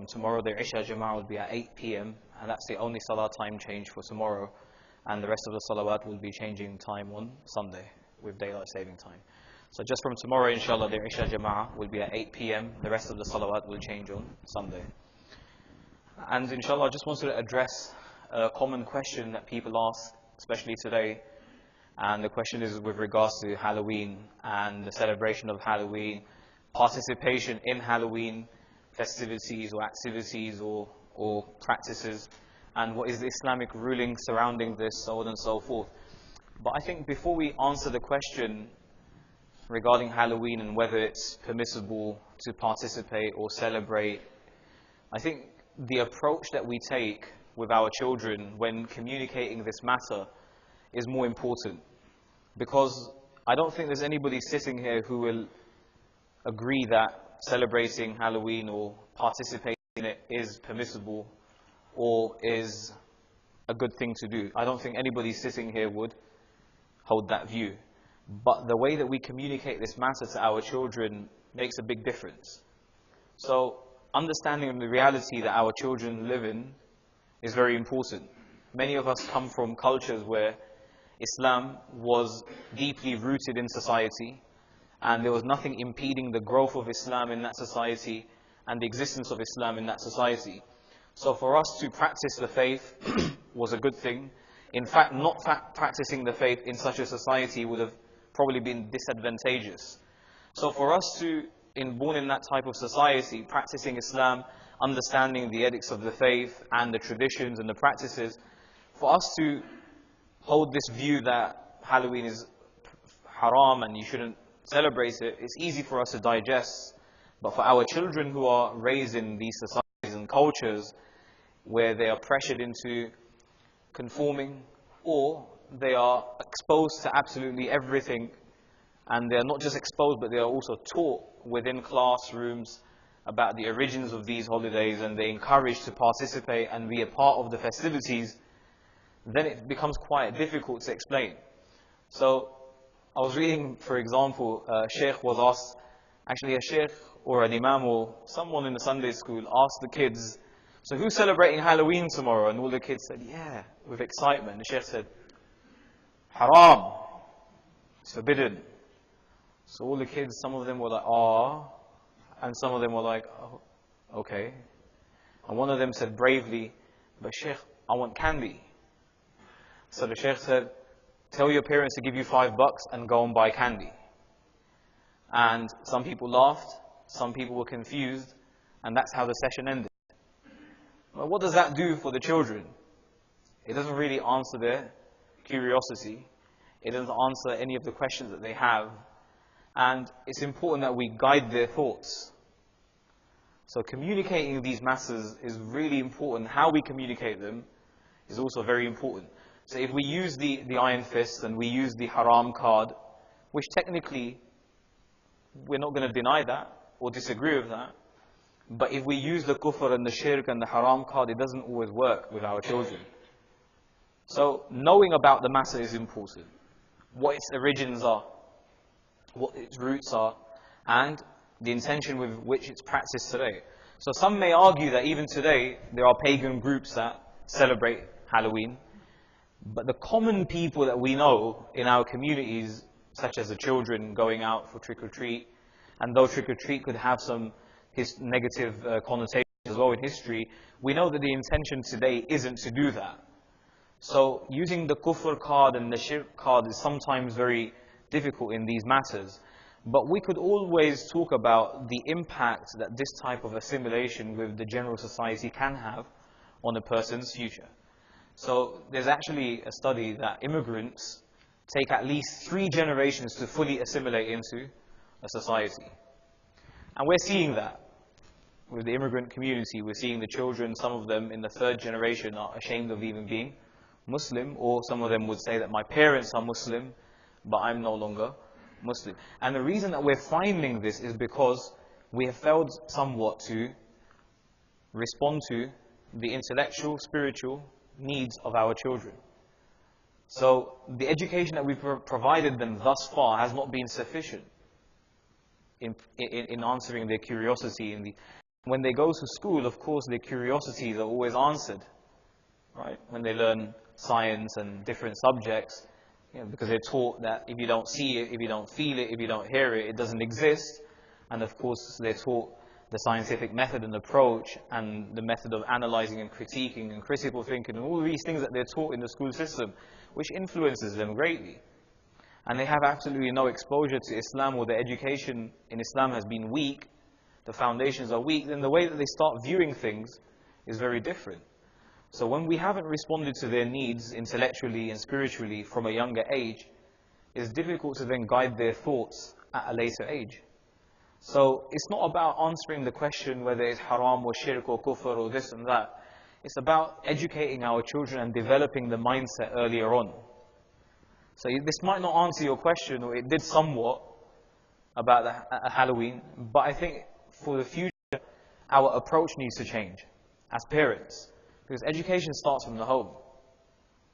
tomorrow the Isha Jama'ah will be at 8 p.m. and that's the only Salah time change for tomorrow, and the rest of the Salawat will be changing time on Sunday with daylight saving time. So just from tomorrow, inshallah, the Isha Jama'ah will be at 8 p.m. The rest of the Salawat will change on Sunday. And inshallah, I just wanted to address a common question that people ask, especially today. And the question is with regards to Halloween and the celebration of Halloween, participation in Halloween festivities or activities or practices, and what is the Islamic ruling surrounding this, so on and so forth. But I think before we answer the question regarding Halloween and whether it's permissible to participate or celebrate, I think the approach that we take with our children when communicating this matter is more important. Because I don't think there's anybody sitting here who will agree that celebrating Halloween or participating in it is permissible or is a good thing to do. I don't think anybody sitting here would hold that view. But the way that we communicate this matter to our children makes a big difference. So understanding the reality that our children live in is very important. Many of us come from cultures where Islam was deeply rooted in society, and there was nothing impeding the growth of Islam in that society and the existence of Islam in that society. So for us to practice the faith was a good thing. In fact, not practicing the faith in such a society would have probably been disadvantageous. So for us to, born in that type of society, practicing Islam, understanding the edicts of the faith and the traditions and the practices, for us to hold this view that Halloween is haram and you shouldn't celebrate it, it's easy for us to digest. But for our children who are raised in these societies and cultures where they are pressured into conforming, or they are exposed to absolutely everything, and they are not just exposed but they are also taught within classrooms about the origins of these holidays, and they're encouraged to participate and be a part of the festivities, then it becomes quite difficult to explain. So I was reading, for example, a Sheikh was asked, actually a Sheikh or an Imam or someone in the Sunday school asked the kids, so who's celebrating Halloween tomorrow? And all the kids said, yeah, with excitement. The Sheikh said, haram, it's forbidden. So all the kids, some of them were like, ah, and some of them were like, oh, okay. And one of them said bravely, but Sheikh, I want candy. So the Sheikh said, tell your parents to give you $5 and go and buy candy. And some people laughed, some people were confused, and that's how the session ended. Well, what does that do for the children? It doesn't really answer their curiosity. It doesn't answer any of the questions that they have. And it's important that we guide their thoughts. So communicating these matters is really important. How we communicate them is also very important. So if we use the iron fist and we use the haram card, which technically we're not going to deny that or disagree with that, but if we use the kufr and the shirk and the haram card, it doesn't always work with our children. So knowing about the matter is important. What its origins are, what its roots are, and the intention with which it's practiced today. So some may argue that even today there are pagan groups that celebrate Halloween, but the common people that we know in our communities, such as the children going out for trick-or-treat, and though trick-or-treat could have some negative connotations as well in history, we know that the intention today isn't to do that. So using the kufr card and the shirk card is sometimes very difficult in these matters. But we could always talk about the impact that this type of assimilation with the general society can have on a person's future. So there's actually a study that immigrants take at least 3 generations to fully assimilate into a society. And we're seeing that with the immigrant community. We're seeing the children, some of them in the 3rd generation are ashamed of even being Muslim, or some of them would say that my parents are Muslim, but I'm no longer Muslim. And the reason that we're finding this is because we have failed somewhat to respond to the intellectual, spiritual needs of our children. So the education that we've provided them thus far has not been sufficient in answering their curiosity. When they go to school, of course, their curiosities are always answered, right? When they learn science and different subjects, because they're taught that if you don't see it, if you don't feel it, if you don't hear it, it doesn't exist. And of course, they're taught the scientific method and approach and the method of analyzing and critiquing and critical thinking and all these things that they're taught in the school system, which influences them greatly. And they have absolutely no exposure to Islam, or their education in Islam has been weak, the foundations are weak, then the way that they start viewing things is very different. So when we haven't responded to their needs intellectually and spiritually from a younger age, it's difficult to then guide their thoughts at a later age. So it's not about answering the question whether it's haram or shirk or kufr or this and that. It's about educating our children and developing the mindset earlier on. So this might not answer your question, or it did somewhat about Halloween, but I think for the future, our approach needs to change as parents. Because education starts from the home.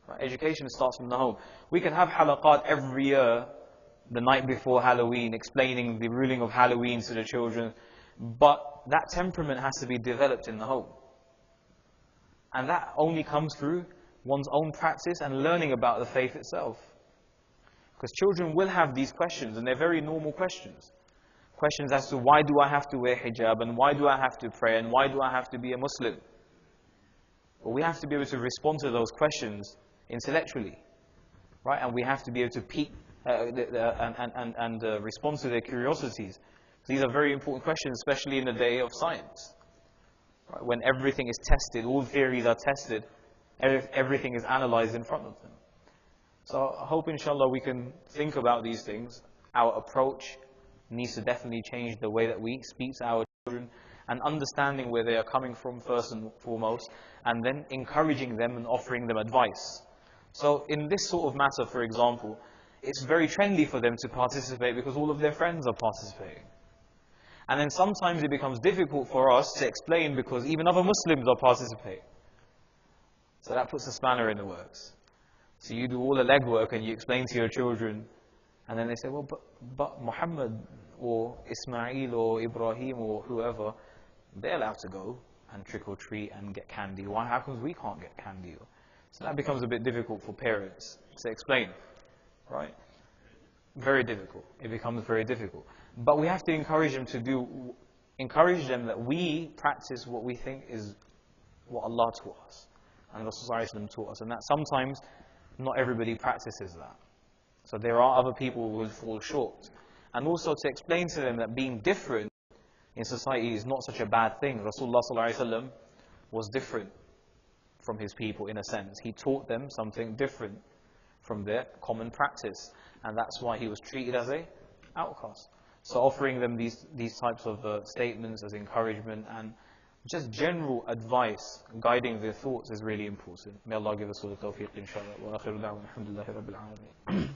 Right? Education starts from the home. We can have halaqat every year, the night before Halloween, explaining the ruling of Halloween to the children, but that temperament has to be developed in the home. And that only comes through one's own practice and learning about the faith itself. Because children will have these questions, and they're very normal questions. Questions as to why do I have to wear hijab, and why do I have to pray, and why do I have to be a Muslim? But we have to be able to respond to those questions intellectually, right? And we have to be able to peek and respond to their curiosities. These are very important questions, especially in the day of science. Right? When everything is tested, all theories are tested, everything is analyzed in front of them. So I hope, inshallah, we can think about these things. Our approach needs to definitely change, the way that we speak to our children, and understanding where they are coming from first and foremost, and then encouraging them and offering them advice. So in this sort of matter, for example, it's very trendy for them to participate because all of their friends are participating. And then sometimes it becomes difficult for us to explain because even other Muslims are participating. So that puts a spanner in the works. So you do all the legwork and you explain to your children, and then they say, well, but Muhammad or Ismail or Ibrahim or whoever, they're allowed to go and trick or treat and get candy. Why? How come we can't get candy? So that becomes a bit difficult for parents to explain, right? Very difficult. It becomes very difficult. But we have to encourage them that we practice what we think is what Allah taught us and Rasulullah taught us, and that sometimes not everybody practices that. So there are other people who will fall short. And also to explain to them that being different in society is not such a bad thing. Rasulullah was different from his people in a sense. He taught them something different from their common practice. And that's why he was treated as an outcast. So offering them these types of statements as encouragement and just general advice, guiding their thoughts is really important. May Allah give us all the tawfiq, inshallah. Wa akhiru da'wana alhamdulillahi rabbil alameen.